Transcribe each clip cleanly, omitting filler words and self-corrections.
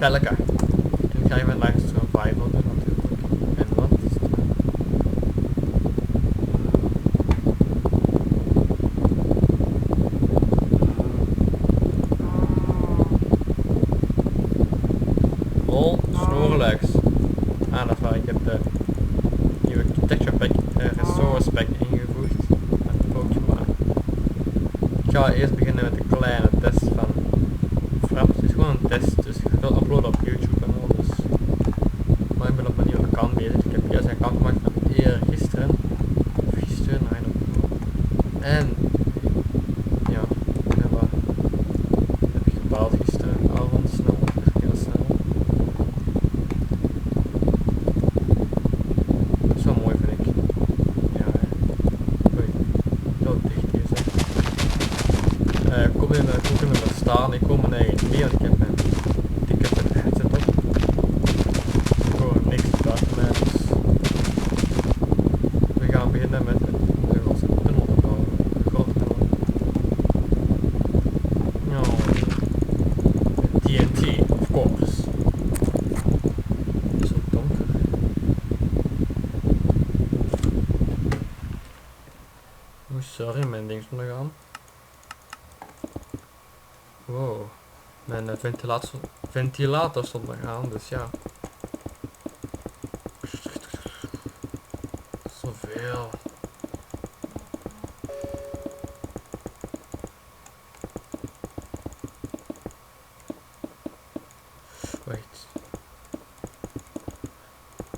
spelletje. En ik ga even naar survival doen natuurlijk. En wat is het? Lol, Snorlax. Ah, dat is waar. Ik heb de nieuwe texture pack, resource pack ingevoegd met de Pokémon. Ik ga eerst beginnen met de kleine test van Fraps. Het is gewoon een test, dus ik ga veel uploaden op YouTube en al. Dus. Maar ik ben op mijn nieuwe account bezig. Ik heb juist een account gemaakt van gisteren. Of gisteren, I don't know. En ja, ik heb wat heb ik gebouwd gisteravond snel, dus heel snel. Dat is wel mooi vind ik. Ja, oei, heel dicht hier zeg. Kom in me staan, ik kom mijn eigen mee, want ik heb mijn dikke vette headset op. Ik hoor niks buiten mij, dus we gaan beginnen met een tunnel te bouwen, een grote tunnel. No. TNT, of course. Het is ook donker. Sorry, mijn ding is ondergaan. Wow, mijn ventilator stond nog aan, dus ja. Zoveel. Wacht.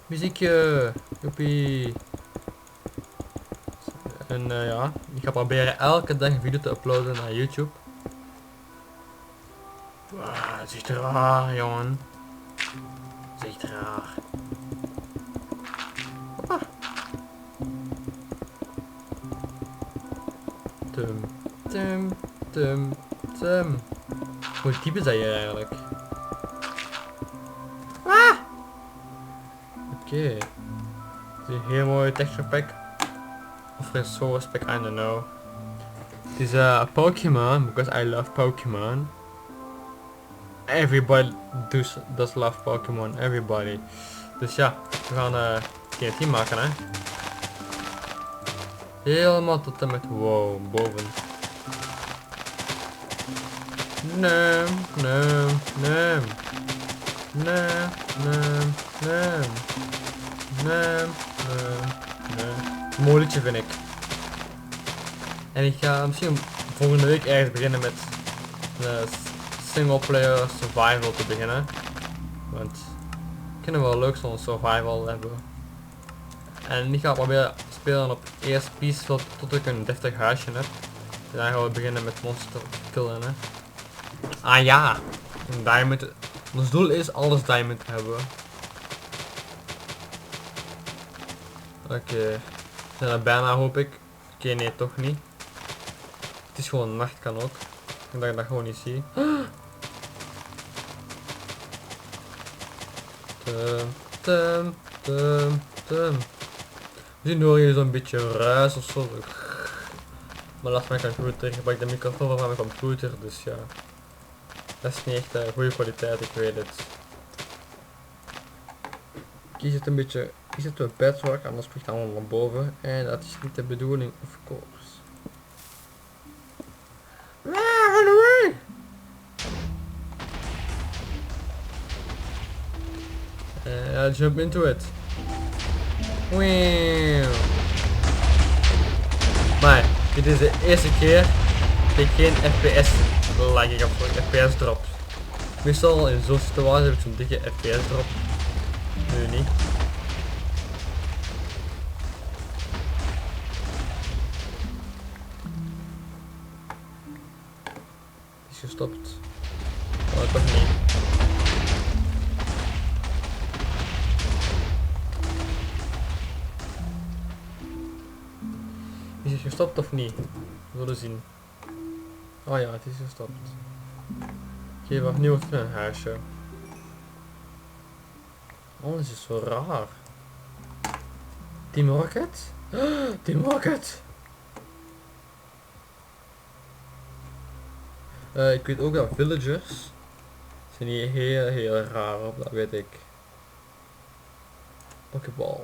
Muziekje! Joepie! En ja, ik ga proberen elke dag een video te uploaden naar YouTube. Wow, het is echt raar, jongen. Het is echt raar. Ah. Tum. Hoe diep is dat hier eigenlijk? Ah! Oké. Het is een heel mooie texture pack. Of resource pack, I don't know. Het is Pokemon, because I love Pokemon. Everybody does love Pokemon, everybody. Dus ja, we gaan TNT maken hè. Helemaal tot en met, wow, boven. Nee. Mooi liedje vind ik. En ik ga misschien volgende week ergens beginnen met single player survival te beginnen. Want ik vind het wel leuk zo'n survival hebben. En ik ga proberen spelen op eerst peaceful tot ik een deftig huisje heb. En dan gaan we beginnen met monster killen hè. Ah ja, een diamond. Ons doel is alles diamond hebben. Oké. Zijn er bijna hoop ik. Oké, nee toch niet. Het is gewoon nacht kan ook. Ik dat ik dat gewoon niet zie. Misschien hoor je zo'n beetje ruis of zo. Maar dat is mijn computer. Ik gebruik de microfoon van mijn computer, dus ja. Dat is niet echt goede kwaliteit, ik weet het. Hier zit een beetje, hier zit een patchwork, anders vliegt het allemaal naar boven. En dat is niet de bedoeling, of course. Run away! Jump into it. Wow. Maar dit is de eerste keer dat ik geen FPS lag ik op FPS drop. Meestal in zo'n situatie heb ik zo'n dikke FPS drop. Nu niet. Is gestopt. Oh, toch niet. Is het gestopt of niet? We zullen zien. Oh ja, het is gestopt. Oké, wat nieuw voor een huisje. Alles is zo raar. Team Rocket? Team Rocket! Ik weet ook dat villagers Zijn die heel raar op, dat weet ik. Pokeball.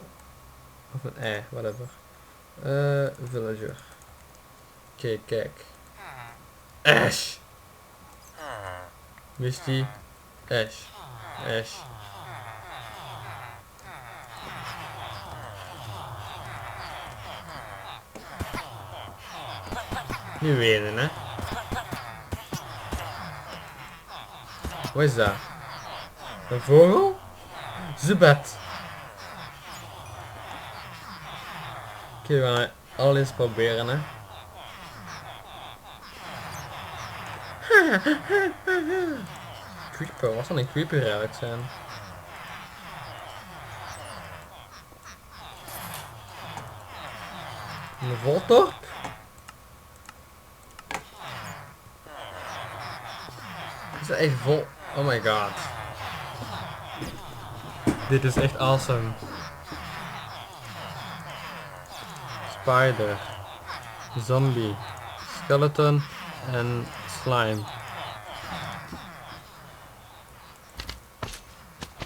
Of een whatever. Villager. Oké, kijk. Ash! Misty. Ash. Ash. Nu weer hè. Wat is dat? Een vogel? Zubat. Oké, we gaan het al eens proberen hè. Creeper, wat zal een creeper eigenlijk zijn? Een voltorp? Is dat echt vol? Oh my god. Dit is echt awesome. Spider. Zombie. Skeleton. En slime.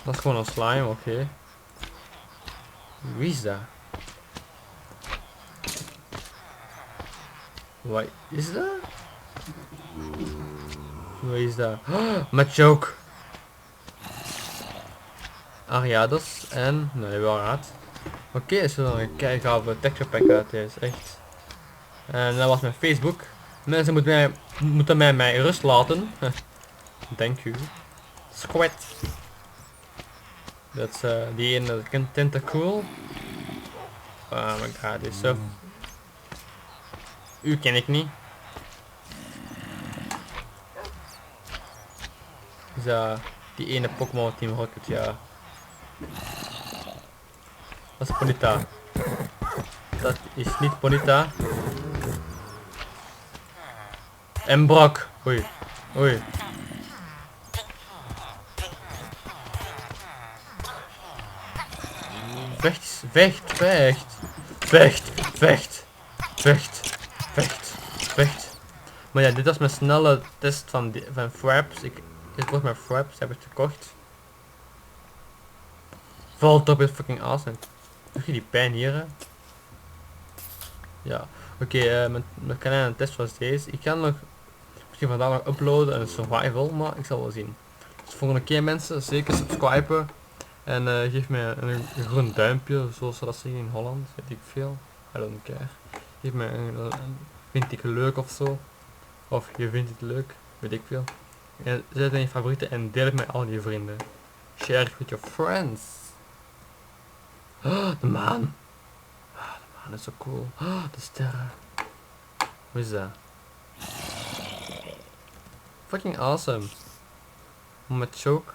Dat is gewoon een slime, oké. Wie is dat? Wat is dat? Wat is dat? Oh, met joke. Ariados en... nee, wel raad. Oké, zo dan een keigave texture pack uit is echt. En dat was mijn Facebook. Mensen moeten mij rust laten. Dank u. Squid. Dat is die ene tentacool. Oh my god, dit is zo. U ken ik niet. Zo, die ene Pokémon Team Rocket, ja. Dat is Ponyta. Dat is niet Ponyta. En Brock. Oei. Oei. Vecht, vecht, vecht. Vecht, vecht. Vecht, vecht, vecht. Maar ja, dit was mijn snelle test van Fraps. Dit wordt mijn Fraps, heb ik gekocht. Valt op, is fucking awesome. Doe je die pijn hier, hè? Ja. Oké, mijn kleine test was deze. Ik ga nog misschien vandaag nog uploaden een survival, maar ik zal wel zien. Dus volgende keer mensen, zeker subscriben. En geef me een groen duimpje, zoals ze dat zeggen in Holland, weet ik veel. I don't care. Geef me vind ik leuk of zo. Of je vindt het leuk, weet ik veel. En zet het in je favorieten en deel het met al je vrienden. Share it with your friends. Oh, de maan. Ah, de maan is zo cool. Oh, de sterren. Hoe is dat? Fucking awesome. Met choke.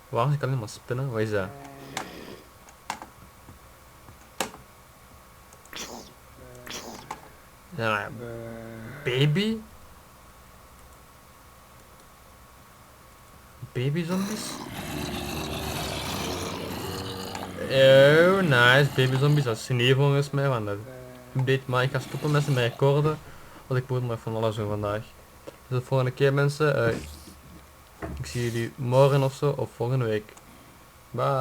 Waarom kan ik alleen maar spinnen? Wat is dat? Ja, baby? Baby zombies? Oh, nice. Baby zombies. Dat is nee volgens mij. Want dat update, maar ik ga stoppen met mijn recorden. Want ik moet nog van alles doen vandaag. Dus de volgende keer mensen. Ik zie jullie morgen of zo. Of volgende week. Bye.